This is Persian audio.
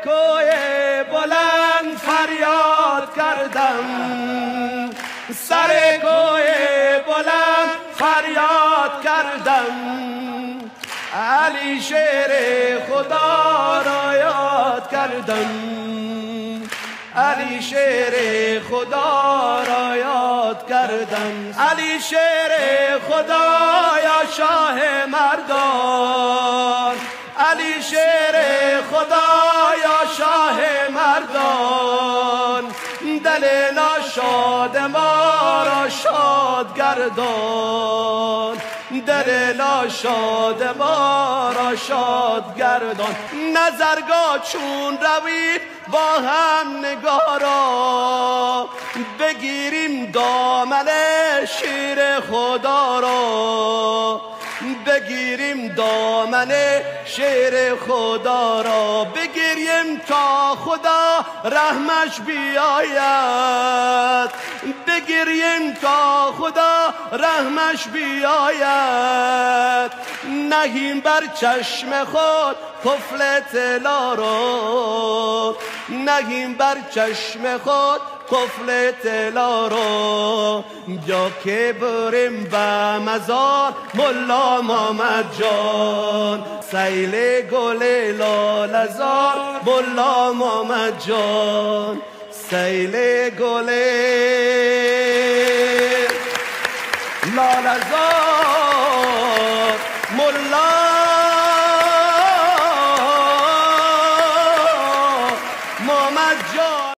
کوه بلند فریاد کردم، سر کوه بلند فریاد کردم، علی شیر خدا را یاد کردم، علی شیر خدا را یاد کردم. علی شیر خدا یا شاه مردان، علی شیر خدا یا شاه مردان، دل ناشاد ما را شاد گردان، دل ناشاد ما را شاد گردان. نظرگاه چون روید با هم نگارا، بگیریم دامن شیر خدا را، بگیریم دامن شیر خدا را، بگیریم تا خدا رحمش بیاید، بگیریم تا خدا رحمش بیاید. نهیم بر چشم خود قفل طلا را، نهیم بر چشم خود قفل طلا را. بیا که بریم به مزار ملا محمد جان، سیل گل لاله‌زار ملا محمد جان، سیل گل لاله‌زار ملا